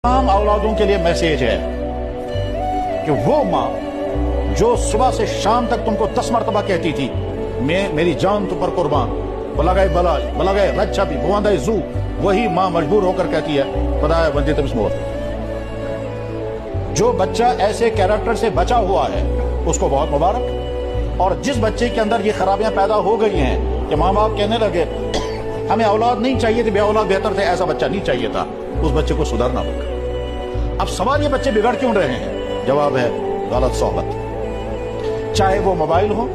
तमाम औलादों के लिए मैसेज है कि वो माँ जो सुबह से शाम तक तुमको 10 मरतबा कहती थी मेरी जान तुम पर कुर्बान, बलगए बलाज बलगए रच्छा भी बुआंदा जू, वही माँ मजबूर होकर कहती है खुदा वंदे तुम स्मोर। जो बच्चा ऐसे कैरेक्टर से बचा हुआ है उसको बहुत मुबारक। और जिस बच्चे के अंदर ये खराबियां पैदा हो गई हैं कि माँ बाप कहने लगे हमें औलाद नहीं चाहिए थी, बे औलाद बेहतर थे, ऐसा बच्चा नहीं चाहिए था, उस बच्चे को सुधारना होगा। अब सवाल ये बच्चे बिगड़ क्यों रहे हैं? जवाब है गलत सोहबत। चाहे वो मोबाइल हो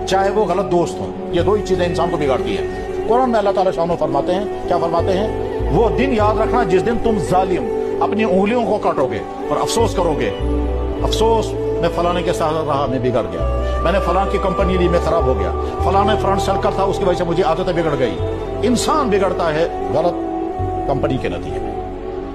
चाहे वो गलत दोस्त हो, ये दो ही चीजें इंसान को बिगाड़ती है। कुरान में अल्लाह ताला शानो फरमाते हैं, क्या फरमाते हैं? वो दिन याद रखना जिस दिन तुम जालिम अपनी उंगलियों को काटोगे और अफसोस करोगे, अफसोस मैं फलाने के साथ रहा, मैं बिगड़ गया, मैंने फलां की कंपनी ली, मैं खराब हो गया, फलां में फ्रेंड सर्कल था उसकी वजह से मुझे आदतें बिगड़ गई। इंसान बिगड़ता है गलत कंपनी के नतीजे में।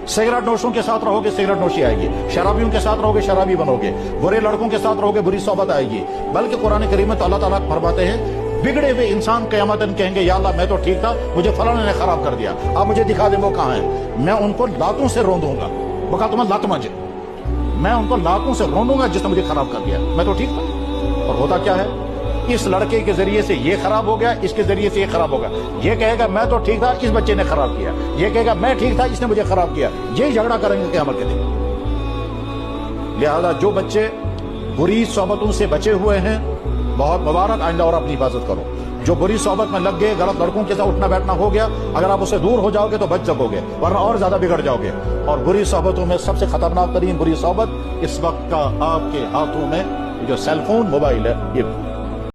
सिगरेट नोशों के साथ रहोगे सिगरेट नोशी आएगी, शराबियों के साथ रहोगे शराबी बनोगे, बुरे लड़कों के साथ रहोगे बुरी सोबत आएगी। बल्कि कुरान करीम में तो अल्लाह ताला फरमाते हैं बिगड़े हुए इंसान क़यामत दिन कहेंगे या अल्लाह मैं तो ठीक था, मुझे फलाने ने खराब कर दिया, आप मुझे दिखा दें वो कहाँ है। मैं उनको लातों से रोंदूंगा, बका तुम्हें लात मजे, मैं उनको लातों से रोंदूंगा जिसने मुझे खराब कर दिया, मैं तो ठीक था। और होता क्या है, इस लड़के के जरिए से ये खराब हो गया, इसके जरिए से ये खराब हो गया। ये कहेगा मैं तो ठीक था, इस बच्चे ने खराब किया, ये कहेगा मैं ठीक था, इसने मुझे खराब किया, यही झगड़ा करेंगे क़यामत के दिन। लिहाजा जो बच्चे बुरी सोबतों से बचे हुए हैं बहुत मुबारक, आइंदा और अपनी हिफाजत करो। जो बुरी सोबत में लग गए, गलत लड़कों के साथ उठना बैठना हो गया, अगर आप उससे दूर हो जाओगे तो बच सकोगे, वरना और ज्यादा बिगड़ जाओगे। और बुरी सोबतों में सबसे खतरनाक तरीन बुरी सोबत इस वक्त का आपके हाथों में जो सेलफोन मोबाइल है, ये